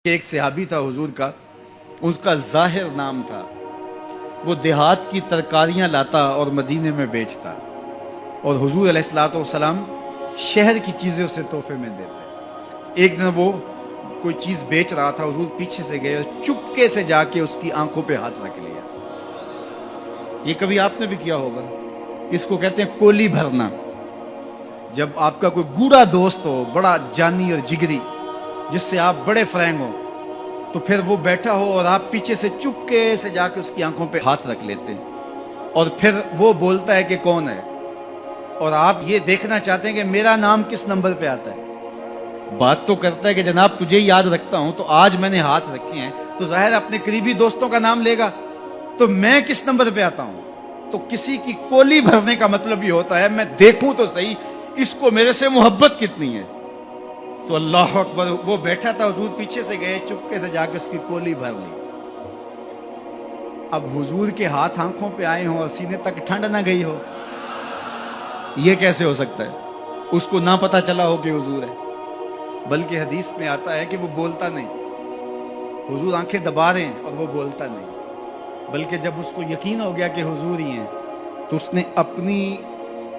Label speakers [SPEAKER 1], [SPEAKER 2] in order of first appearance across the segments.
[SPEAKER 1] ایک صحابی تھا حضور کا، اس کا ظاہر نام تھا، وہ دیہات کی ترکاریاں لاتا اور مدینے میں بیچتا، اور حضور علیہ الصلوۃ والسلام شہر کی چیزیں اسے تحفے میں دیتے۔ ایک دن وہ کوئی چیز بیچ رہا تھا، حضور پیچھے سے گئے، چپکے سے جا کے اس کی آنکھوں پہ ہاتھ رکھ لیا۔ یہ کبھی آپ نے بھی کیا ہوگا، اس کو کہتے ہیں کولی بھرنا۔ جب آپ کا کوئی گوڑا دوست ہو، بڑا جانی اور جگری، جس سے آپ بڑے فرینگ ہو، تو پھر وہ بیٹھا ہو اور آپ پیچھے سے چپکے سے جا کے اس کی آنکھوں پہ ہاتھ رکھ لیتے ہیں، اور پھر وہ بولتا ہے کہ کون ہے، اور آپ یہ دیکھنا چاہتے ہیں کہ میرا نام کس نمبر پہ آتا ہے۔ بات تو کرتا ہے کہ جناب تجھے یاد رکھتا ہوں، تو آج میں نے ہاتھ رکھے ہیں، تو ظاہر اپنے قریبی دوستوں کا نام لے گا، تو میں کس نمبر پہ آتا ہوں۔ تو کسی کی کولی بھرنے کا مطلب یہ ہوتا ہے میں دیکھوں تو صحیح اس کو میرے سے محبت کتنی ہے۔ تو اللہ اکبر، وہ بیٹھا تھا، حضور پیچھے سے گئے، چپکے سے جا کے اس کی کولی بھر لی۔ اب حضور کے ہاتھ آنکھوں پہ آئے ہوں اور سینے تک ٹھنڈ نہ گئی ہو، یہ کیسے ہو سکتا ہے؟ اس کو نہ پتا چلا ہو کہ حضور ہے۔ بلکہ حدیث میں آتا ہے کہ وہ بولتا نہیں، حضور آنکھیں دبا رہے ہیں اور وہ بولتا نہیں، بلکہ جب اس کو یقین ہو گیا کہ حضور ہی ہیں، تو اس نے اپنی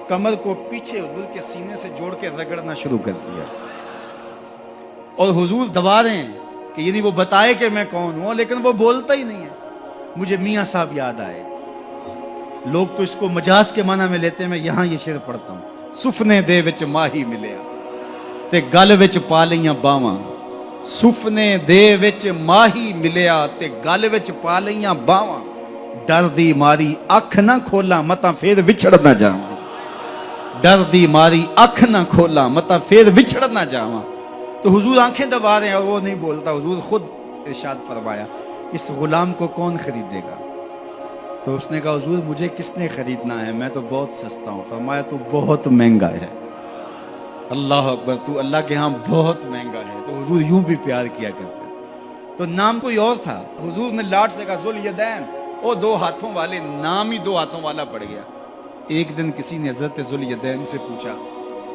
[SPEAKER 1] کمر کو پیچھے حضور کے سینے سے جوڑ کے رگڑنا شروع کر دیا، اور حضور دبا رہے ہیں کہ یعنی وہ بتائے کہ میں کون ہوں، لیکن وہ بولتا ہی نہیں ہے۔ مجھے میاں صاحب یاد آئے، لوگ تو اس کو مجاز کے معنی میں لیتے ہیں، میں یہاں یہ شعر پڑھتا ہوں۔ سفنے دے وچ ماہی ملیا تے گل وچ پا لیاں باواں، سفنے دے وچ ماہی ملیا تے گل وچ پا لیاں باواں، ڈر دی ماری اکھ نہ کھولاں متاں پھر وچھڑ نہ جاواں، ڈر دی ماری اکھ نہ کھولاں متاں پھر وچھڑ نہ جاواں۔ تو حضور آنکھیں دبا رہے ہیں اور وہ نہیں بولتا۔ حضور خود ارشاد فرمایا، اس غلام کو کون خریدے گا؟ تو اس نے کہا حضور مجھے کس نے خریدنا ہے، میں تو بہت سستا ہوں۔ فرمایا تو بہت مہنگا ہے۔ اللہ اکبر، تو اللہ کے ہاں بہت مہنگا ہے۔ تو حضور یوں بھی پیار کیا کرتے۔ تو نام کوئی اور تھا، حضور نے لاٹ سے کہا ذوالیدین، وہ دو ہاتھوں والے، نام ہی دو ہاتھوں والا پڑ گیا۔ ایک دن کسی نے حضرت ذوالیدین سے پوچھا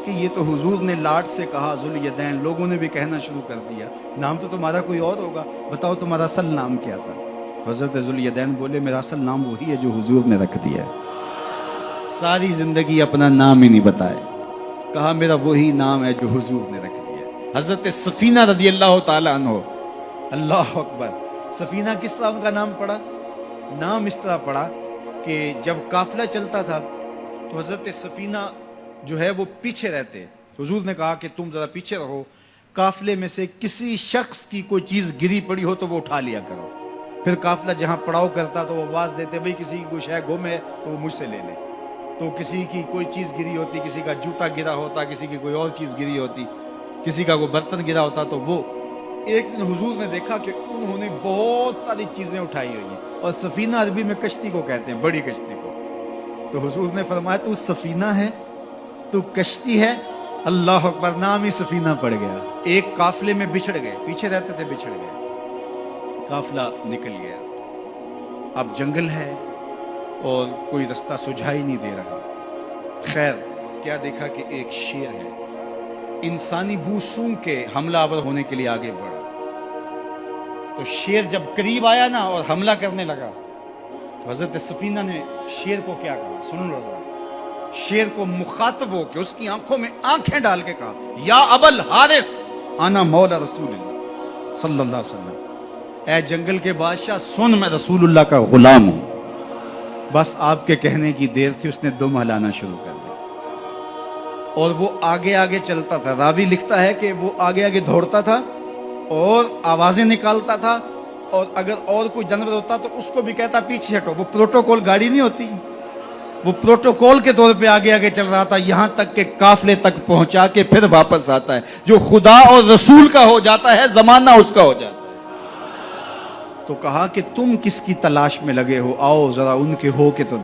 [SPEAKER 1] کہ یہ تو حضور نے لاٹ سے کہا ذوالیدین، لوگوں نے بھی کہنا شروع کر دیا، نام تو تمہارا کوئی اور ہوگا، بتاؤ تمہارا اصل نام کیا تھا؟ حضرت ذوالیدین بولے میرا اصل نام وہی ہے جو حضور نے رکھ دیا ہے۔ ساری زندگی اپنا نام ہی نہیں بتائے، کہا میرا وہی نام ہے جو حضور نے رکھ دیا ہے۔ حضرت سفینہ رضی اللہ تعالیٰ عنہ، اللہ اکبر، سفینہ کس طرح ان کا نام پڑا؟ نام اس طرح پڑا کہ جب قافلہ چلتا تھا تو حضرت سفینہ جو ہے وہ پیچھے رہتے، حضور نے کہا کہ تم ذرا پیچھے رہو، قافلے میں سے کسی شخص کی کوئی چیز گری پڑی ہو تو وہ اٹھا لیا کرو۔ پھر قافلہ جہاں پڑاؤ کرتا تو وہ آواز دیتے بھئی کسی کی کوئی شے گم ہے تو وہ مجھ سے لے لے۔ تو کسی کی کوئی چیز گری ہوتی، کسی کا جوتا گرا ہوتا، کسی کی کوئی اور چیز گری ہوتی، کسی کا کوئی برتن گرا ہوتا، تو وہ ایک دن حضور نے دیکھا کہ انہوں نے بہت ساری چیزیں اٹھائی ہوئی ہیں، اور سفینہ عربی میں کشتی کو کہتے ہیں، بڑی کشتی کو۔ تو حضور نے فرمایا تو سفینہ ہے، تو کشتی ہے؟ اللہ اکبر، نام ہی سفینہ پڑ گیا۔ ایک قافلے میں بچھڑ گئے، پیچھے رہتے تھے، بچھڑ گئے، قافلہ نکل گیا، اب جنگل ہے اور کوئی رستہ سجھائی نہیں دے رہا۔ خیر کیا دیکھا کہ ایک شیر ہے، انسانی بو سونگ کے حملہ آور ہونے کے لیے آگے بڑھا۔ تو شیر جب قریب آیا نا اور حملہ کرنے لگا، تو حضرت سفینہ نے شیر کو کیا کہا، سن لو ذرا۔ شیر کو مخاطب ہو کے اس کی آنکھوں میں آنکھیں ڈال کے کہا، یا ابل حارث انا مولا رسول اللہ صلی اللہ علیہ وسلم، اے جنگل کے بادشاہ سن، میں رسول اللہ کا غلام ہوں۔ بس آپ کے کہنے کی دیر تھی، اس نے دم ہلانا شروع کر دیا، اور وہ آگے آگے چلتا تھا۔ راوی لکھتا ہے کہ وہ آگے آگے دوڑتا تھا اور آوازیں نکالتا تھا، اور اگر اور کوئی جانور ہوتا تو اس کو بھی کہتا پیچھے ہٹو۔ وہ پروٹوکول گاڑی نہیں ہوتی، وہ پروٹوکول کے طور پہ آگے آگے چل رہا تھا، یہاں تک کہ قافلے تک پہنچا کے پھر واپس آتا ہے۔ جو خدا اور رسول کا ہو جاتا ہے، زمانہ اس کا ہو جاتا ہے۔ تو کہا کہ تم کس کی تلاش میں لگے ہو، آؤ ذرا ان کے ہو کے تو